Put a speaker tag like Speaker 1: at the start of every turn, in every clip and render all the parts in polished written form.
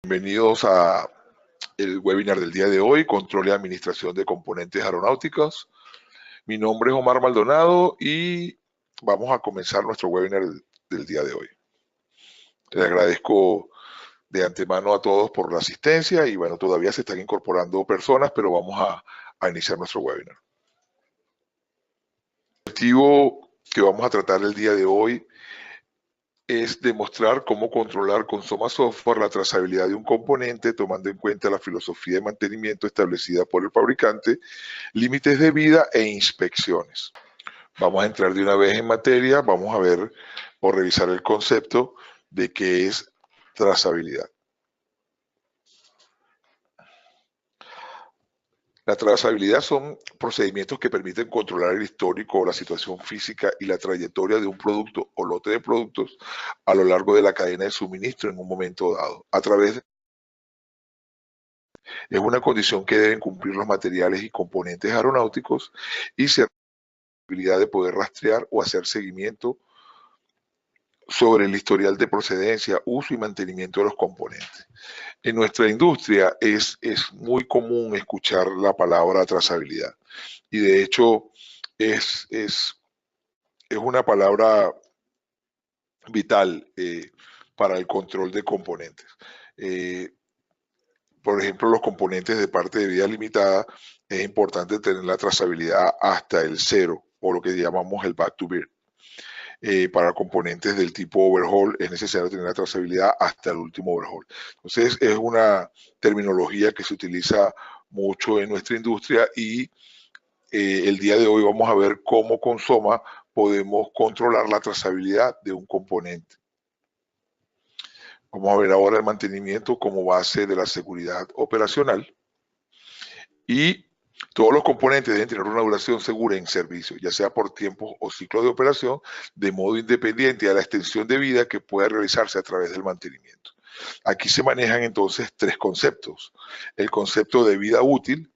Speaker 1: Bienvenidos a el webinar del día de hoy, Control y Administración de Componentes Aeronáuticos. Mi nombre es Omar Maldonado y vamos a comenzar nuestro webinar del día de hoy. Les agradezco de antemano a todos por la asistencia y bueno, todavía se están incorporando personas, pero vamos a iniciar nuestro webinar. El objetivo que vamos a tratar el día de hoy es demostrar cómo controlar con Soma Software la trazabilidad de un componente tomando en cuenta la filosofía de mantenimiento establecida por el fabricante, límites de vida e inspecciones. Vamos a entrar de una vez en materia, vamos a ver o revisar el concepto de qué es trazabilidad. La trazabilidad son procedimientos que permiten controlar el histórico o la situación física y la trayectoria de un producto o lote de productos a lo largo de la cadena de suministro en un momento dado. Es una condición que deben cumplir los materiales y componentes aeronáuticos y se la habilidad de poder rastrear o hacer seguimiento sobre el historial de procedencia, uso y mantenimiento de los componentes. En nuestra industria es muy común escuchar la palabra trazabilidad y de hecho es una palabra vital para el control de componentes. Por ejemplo, los componentes de parte de vida limitada, es importante tener la trazabilidad hasta el 0 o lo que llamamos el back to build. Para componentes del tipo overhaul es necesario tener la trazabilidad hasta el último overhaul. Entonces es una terminología que se utiliza mucho en nuestra industria y el día de hoy vamos a ver cómo con Soma podemos controlar la trazabilidad de un componente. Vamos a ver ahora el mantenimiento como base de la seguridad operacional y todos los componentes deben tener una duración segura en servicio, ya sea por tiempos o ciclos de operación, de modo independiente a la extensión de vida que pueda realizarse a través del mantenimiento. Aquí se manejan entonces tres conceptos. El concepto de vida útil,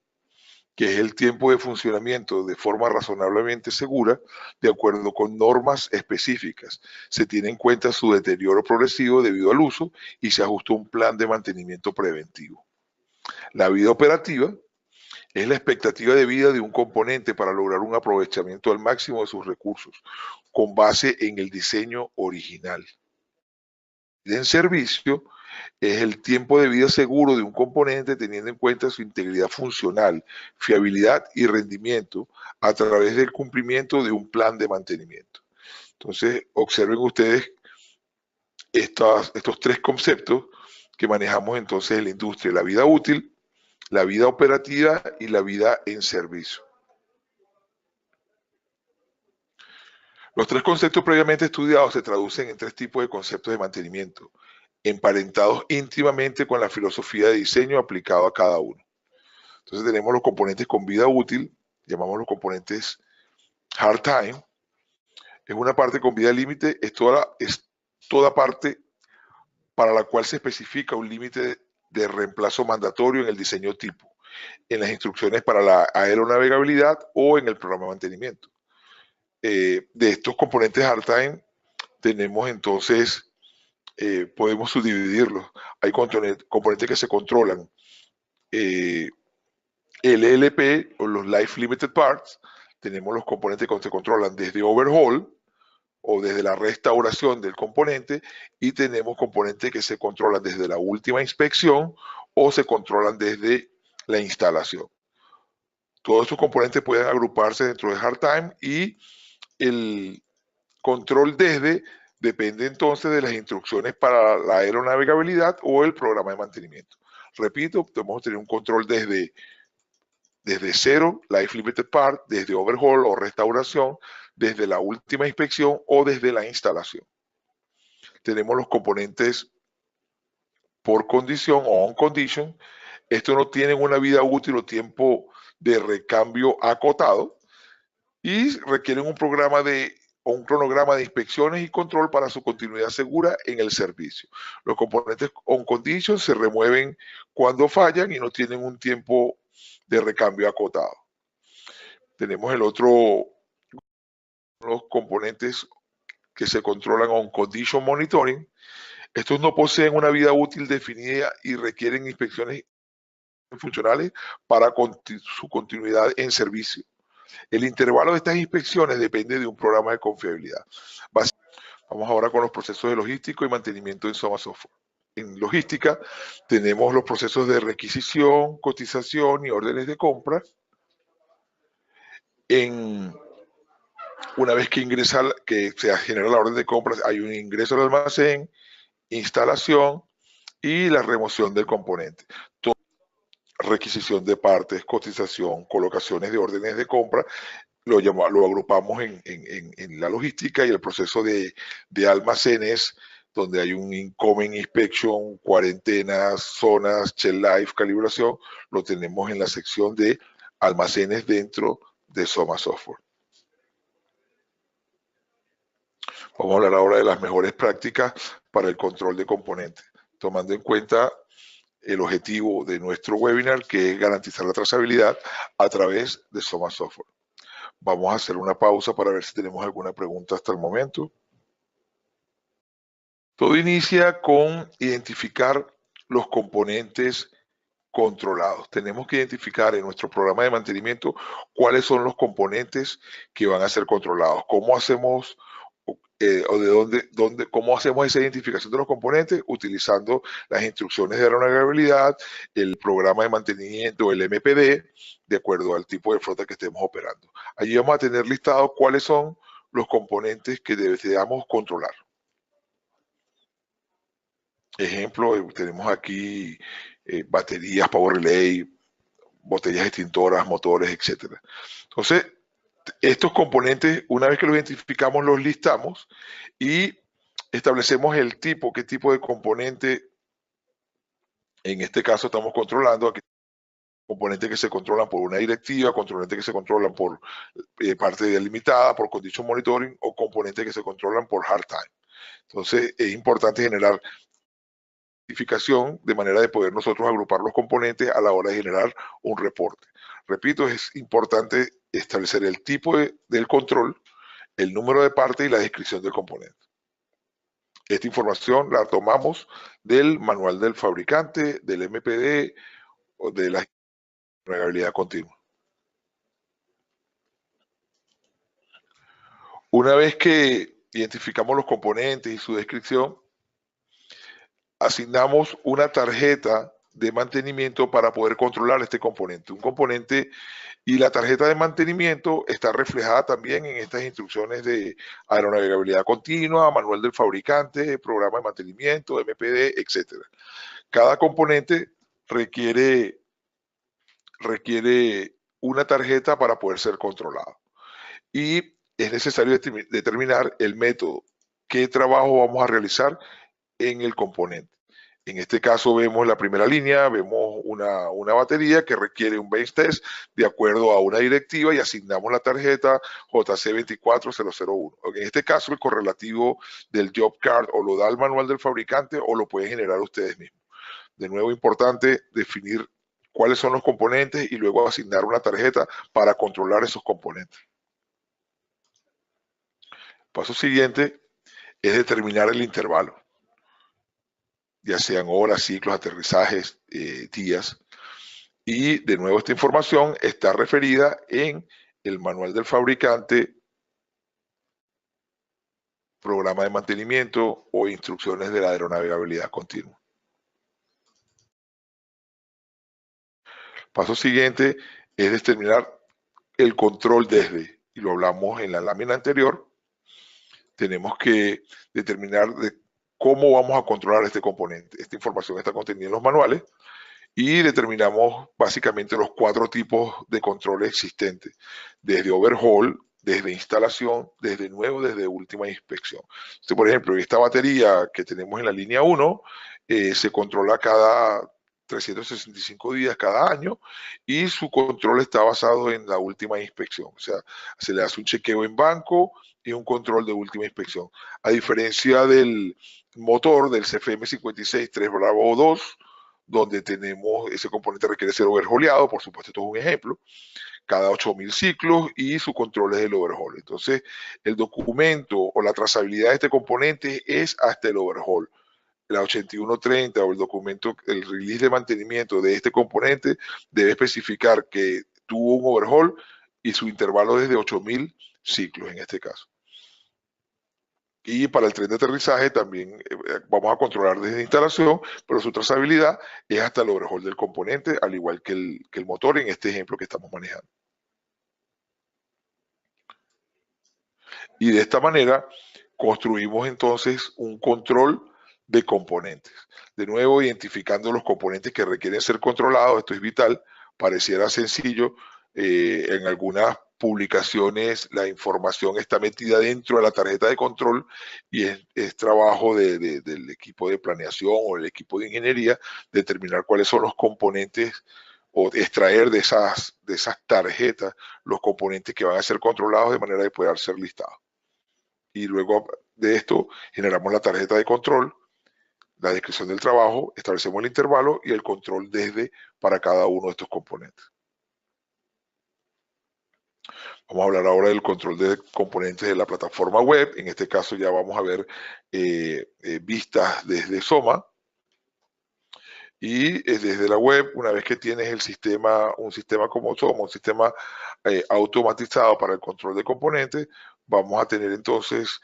Speaker 1: que es el tiempo de funcionamiento de forma razonablemente segura, de acuerdo con normas específicas. Se tiene en cuenta su deterioro progresivo debido al uso y se ajusta un plan de mantenimiento preventivo. La vida operativa es la expectativa de vida de un componente para lograr un aprovechamiento al máximo de sus recursos, con base en el diseño original. En servicio es el tiempo de vida seguro de un componente teniendo en cuenta su integridad funcional, fiabilidad y rendimiento a través del cumplimiento de un plan de mantenimiento. Entonces, observen ustedes estos tres conceptos que manejamos entonces en la industria: la vida útil, la vida operativa y la vida en servicio. Los tres conceptos previamente estudiados se traducen en tres tipos de conceptos de mantenimiento, emparentados íntimamente con la filosofía de diseño aplicado a cada uno. Entonces tenemos los componentes con vida útil, llamamos los componentes hard time. En una parte con vida límite es toda parte para la cual se especifica un límite de reemplazo mandatorio en el diseño tipo, en las instrucciones para la aeronavegabilidad o en el programa de mantenimiento. De estos componentes hard time tenemos entonces, podemos subdividirlos. Hay componentes que se controlan, LLP o los Life Limited Parts. Tenemos los componentes que se controlan desde overhaul o desde la restauración del componente, y tenemos componentes que se controlan desde la última inspección o se controlan desde la instalación. Todos estos componentes pueden agruparse dentro de hard time y el control desde depende entonces de las instrucciones para la aeronavegabilidad o el programa de mantenimiento. Repito, podemos tener un control desde 0, Life Limited Part, desde overhaul o restauración, desde la última inspección o desde la instalación. Tenemos los componentes por condición o on condition. Estos no tienen una vida útil o tiempo de recambio acotado y requieren un programa o un cronograma de inspecciones y control para su continuidad segura en el servicio. Los componentes on condition se remueven cuando fallan y no tienen un tiempo de recambio acotado. Tenemos el otro, los componentes que se controlan on condition monitoring. Estos no poseen una vida útil definida y requieren inspecciones funcionales para su continuidad en servicio. El intervalo de estas inspecciones depende de un programa de confiabilidad. Vamos ahora con los procesos de logística y mantenimiento en Soma Software. En logística tenemos los procesos de requisición, cotización y órdenes de compra. Una vez que se genera la orden de compra, hay un ingreso al almacén, instalación y la remoción del componente. Requisición de partes, cotización, colocaciones de órdenes de compra, lo agrupamos en la logística, y el proceso de almacenes, donde hay un incoming inspection, cuarentenas, zonas, shelf life, calibración, lo tenemos en la sección de almacenes dentro de Soma Software. Vamos a hablar ahora de las mejores prácticas para el control de componentes, tomando en cuenta el objetivo de nuestro webinar, que es garantizar la trazabilidad a través de Soma Software. Vamos a hacer una pausa para ver si tenemos alguna pregunta hasta el momento. Todo inicia con identificar los componentes controlados. Tenemos que identificar en nuestro programa de mantenimiento cuáles son los componentes que van a ser controlados. ¿Cómo hacemos cómo hacemos esa identificación de los componentes? Utilizando las instrucciones de aeronavegabilidad, el programa de mantenimiento, el MPD, de acuerdo al tipo de flota que estemos operando. Allí vamos a tener listados cuáles son los componentes que deseamos controlar. Ejemplo, tenemos aquí baterías, power relay, botellas extintoras, motores, etc. Entonces, estos componentes, una vez que los identificamos, los listamos y establecemos el tipo, qué tipo de componente, en este caso estamos controlando, aquí componentes que se controlan por una directiva, componentes que se controlan por parte delimitada, por condition monitoring, o componentes que se controlan por hard time. Entonces, es importante generar identificación de manera de poder nosotros agrupar los componentes a la hora de generar un reporte. Repito, es importante establecer el tipo del control, el número de parte y la descripción del componente. Esta información la tomamos del manual del fabricante, del MPD o de la regabilidad continua. Una vez que identificamos los componentes y su descripción, asignamos una tarjeta de mantenimiento para poder controlar este componente. Un componente y la tarjeta de mantenimiento está reflejada también en estas instrucciones de aeronavegabilidad continua, manual del fabricante, programa de mantenimiento, MPD, etc. Cada componente requiere una tarjeta para poder ser controlado. Y es necesario determinar el método, qué trabajo vamos a realizar en el componente. En este caso vemos la primera línea, vemos una batería que requiere un base test de acuerdo a una directiva y asignamos la tarjeta JC24001. En este caso el correlativo del job card o lo da el manual del fabricante o lo pueden generar ustedes mismos. De nuevo, importante definir cuáles son los componentes y luego asignar una tarjeta para controlar esos componentes. Paso siguiente es determinar el intervalo, ya sean horas, ciclos, aterrizajes, días. Y de nuevo, esta información está referida en el manual del fabricante, programa de mantenimiento o instrucciones de la aeronavegabilidad continua. Paso siguiente es determinar el control desde, y lo hablamos en la lámina anterior. Tenemos que determinar cómo vamos a controlar este componente. Esta información está contenida en los manuales y determinamos básicamente los 4 tipos de control existentes, desde overhaul, desde instalación, desde nuevo, desde última inspección. Entonces, por ejemplo, esta batería que tenemos en la línea 1 se controla cada 365 días cada año y su control está basado en la última inspección. O sea, se le hace un chequeo en banco y un control de última inspección. A diferencia del motor del CFM 563 Bravo 2, donde tenemos ese componente requiere ser overhauleado, por supuesto, esto es un ejemplo, cada 8000 ciclos y su control es el overhaul. Entonces, el documento o la trazabilidad de este componente es hasta el overhaul. la 8130 o el documento, el release de mantenimiento de este componente debe especificar que tuvo un overhaul y su intervalo es de 8000 ciclos en este caso. Y para el tren de aterrizaje también vamos a controlar desde instalación, pero su trazabilidad es hasta el overhaul del componente, al igual que el motor en este ejemplo que estamos manejando. Y de esta manera construimos entonces un control de componentes. De nuevo, identificando los componentes que requieren ser controlados, esto es vital, pareciera sencillo, en algunas publicaciones la información está metida dentro de la tarjeta de control y es trabajo del equipo de planeación o el equipo de ingeniería determinar cuáles son los componentes o extraer de esas tarjetas los componentes que van a ser controlados de manera de poder ser listados. Y luego de esto generamos la tarjeta de control, la descripción del trabajo, establecemos el intervalo y el control desde para cada uno de estos componentes. Vamos a hablar ahora del control de componentes de la plataforma web. En este caso ya vamos a ver vistas desde Soma. Y desde la web, una vez que tienes el sistema, un sistema como Soma, un sistema automatizado para el control de componentes, vamos a tener entonces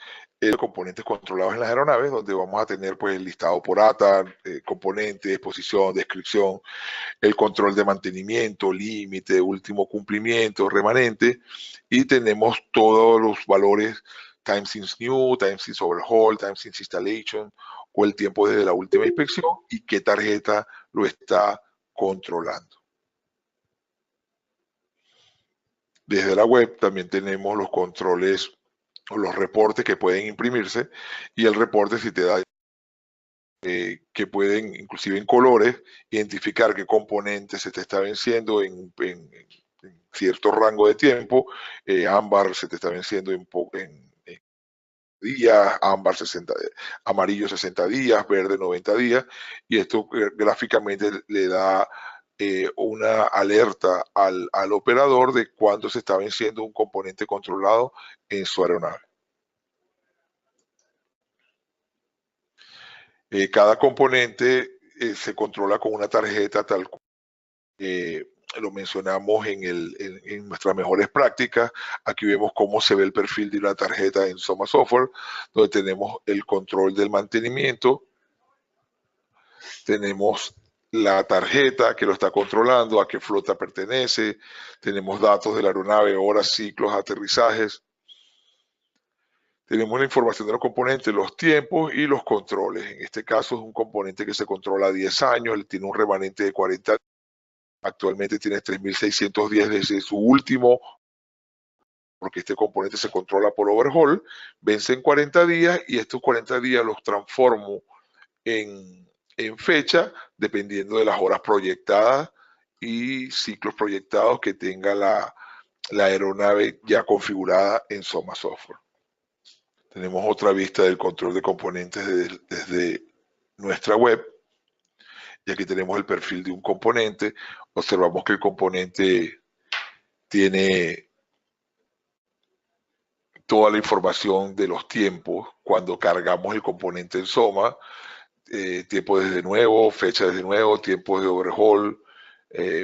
Speaker 1: componentes controlados en las aeronaves, donde vamos a tener pues el listado por ATA, componentes, posición, descripción, el control de mantenimiento, límite, último cumplimiento, remanente, y tenemos todos los valores time since new, time since overhaul, time since installation, o el tiempo desde la última inspección y qué tarjeta lo está controlando. Desde la web también tenemos los controles o los reportes que pueden imprimirse y el reporte si te da que pueden, inclusive en colores, identificar qué componente se te está venciendo en cierto rango de tiempo. Ámbar se te está venciendo en días, ámbar 60, amarillo 60 días, verde 90 días, y esto gráficamente le da una alerta al operador de cuándo se está venciendo un componente controlado en su aeronave. Cada componente se controla con una tarjeta tal cual. Lo mencionamos en nuestras mejores prácticas. Aquí vemos cómo se ve el perfil de una tarjeta en Soma Software, donde tenemos el control del mantenimiento, tenemos la tarjeta que lo está controlando, a qué flota pertenece, tenemos datos de la aeronave, horas, ciclos, aterrizajes, tenemos la información de los componentes, los tiempos y los controles. En este caso es un componente que se controla a 10 años, él tiene un remanente de 40 años. Actualmente tiene 3.610 desde su último, porque este componente se controla por overhaul, vence en 40 días y estos 40 días los transformo en fecha, dependiendo de las horas proyectadas y ciclos proyectados que tenga la aeronave ya configurada en Soma Software. Tenemos otra vista del control de componentes desde nuestra web. Y aquí tenemos el perfil de un componente. Observamos que el componente tiene toda la información de los tiempos cuando cargamos el componente en Soma, tiempo desde nuevo, fecha desde nuevo, tiempos de overhaul,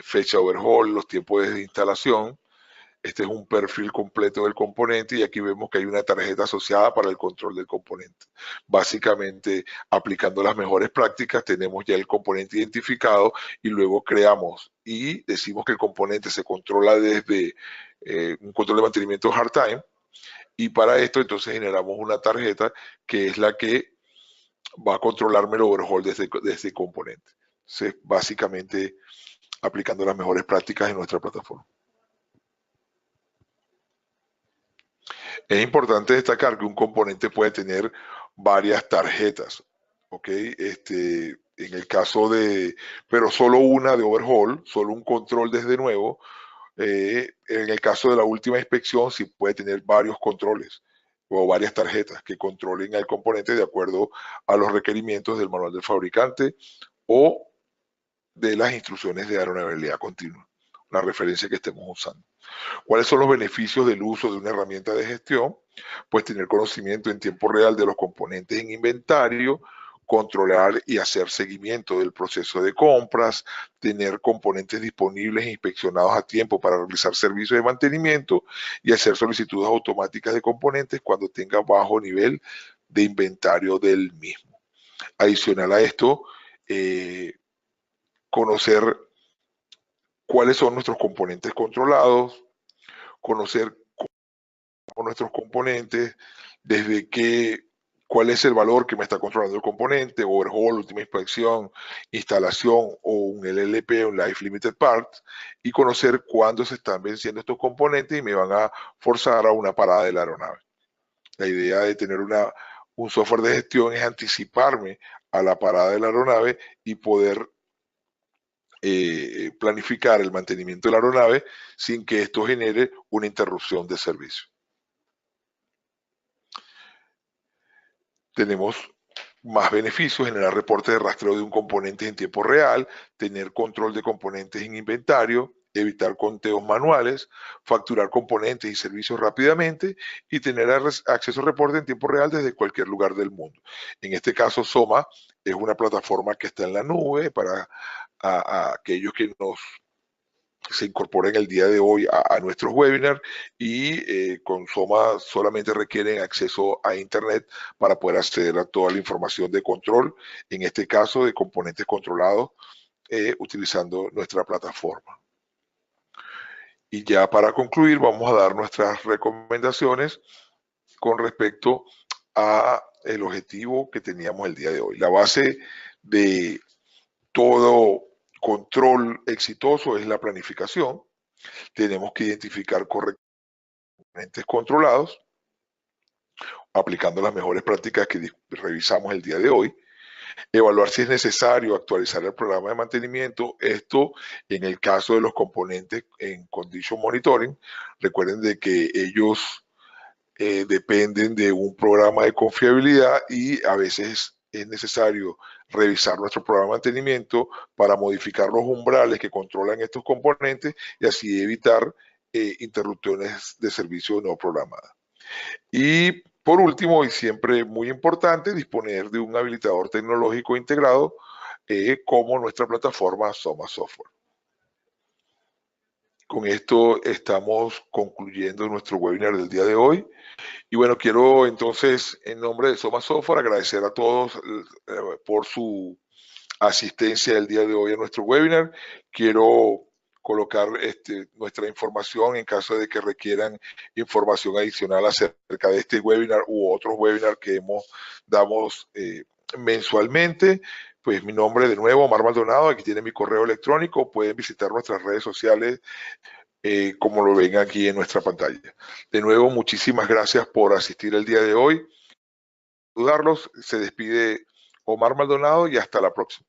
Speaker 1: fecha overhaul, los tiempos de instalación. Este es un perfil completo del componente y aquí vemos que hay una tarjeta asociada para el control del componente. Básicamente, aplicando las mejores prácticas, tenemos ya el componente identificado y luego creamos y decimos que el componente se controla desde un control de mantenimiento hard time, y para esto entonces generamos una tarjeta que es la que va a controlarme el overhaul de este componente. Entonces, básicamente, aplicando las mejores prácticas en nuestra plataforma. Es importante destacar que un componente puede tener varias tarjetas, ¿ok? En el caso pero solo una de overhaul, solo un control desde nuevo. En el caso de la última inspección, sí puede tener varios controles o varias tarjetas que controlen al componente de acuerdo a los requerimientos del manual del fabricante o de las instrucciones de aeronavegabilidad continua, la referencia que estemos usando. ¿Cuáles son los beneficios del uso de una herramienta de gestión? Pues tener conocimiento en tiempo real de los componentes en inventario, controlar y hacer seguimiento del proceso de compras, tener componentes disponibles e inspeccionados a tiempo para realizar servicios de mantenimiento y hacer solicitudes automáticas de componentes cuando tenga bajo nivel de inventario del mismo. Adicional a esto, conocer cuáles son nuestros componentes controlados, conocer nuestros componentes, desde cuál es el valor que me está controlando el componente, overhaul, última inspección, instalación o un LLP, un Life Limited Part, y conocer cuándo se están venciendo estos componentes y me van a forzar a una parada de la aeronave. La idea de tener un software de gestión es anticiparme a la parada de la aeronave y poder planificar el mantenimiento de la aeronave sin que esto genere una interrupción de servicio. Tenemos más beneficios: generar reportes de rastreo de un componente en tiempo real, tener control de componentes en inventario, evitar conteos manuales, facturar componentes y servicios rápidamente y tener acceso a reportes en tiempo real desde cualquier lugar del mundo. En este caso, Soma es una plataforma que está en la nube para aquellos que se incorporen el día de hoy a nuestros webinars, y con Soma solamente requieren acceso a Internet para poder acceder a toda la información de control, en este caso de componentes controlados, utilizando nuestra plataforma. Y ya para concluir, vamos a dar nuestras recomendaciones con respecto a el objetivo que teníamos el día de hoy. La base de todo control exitoso es la planificación. Tenemos que identificar correctamente componentes controlados, aplicando las mejores prácticas que revisamos el día de hoy. Evaluar si es necesario actualizar el programa de mantenimiento, esto en el caso de los componentes en Condition Monitoring. Recuerden de que ellos dependen de un programa de confiabilidad y a veces es necesario revisar nuestro programa de mantenimiento para modificar los umbrales que controlan estos componentes y así evitar interrupciones de servicio no programadas. Y por último, y siempre muy importante, disponer de un habilitador tecnológico integrado como nuestra plataforma Soma Software. Con esto estamos concluyendo nuestro webinar del día de hoy. Y bueno, quiero entonces, en nombre de Soma Software, agradecer a todos por su asistencia el día de hoy a nuestro webinar. Quiero colocar nuestra información en caso de que requieran información adicional acerca de este webinar u otros webinars que damos mensualmente. Pues mi nombre de nuevo, Omar Maldonado, aquí tiene mi correo electrónico, pueden visitar nuestras redes sociales como lo ven aquí en nuestra pantalla. De nuevo, muchísimas gracias por asistir el día de hoy. Saludarlos, se despide Omar Maldonado y hasta la próxima.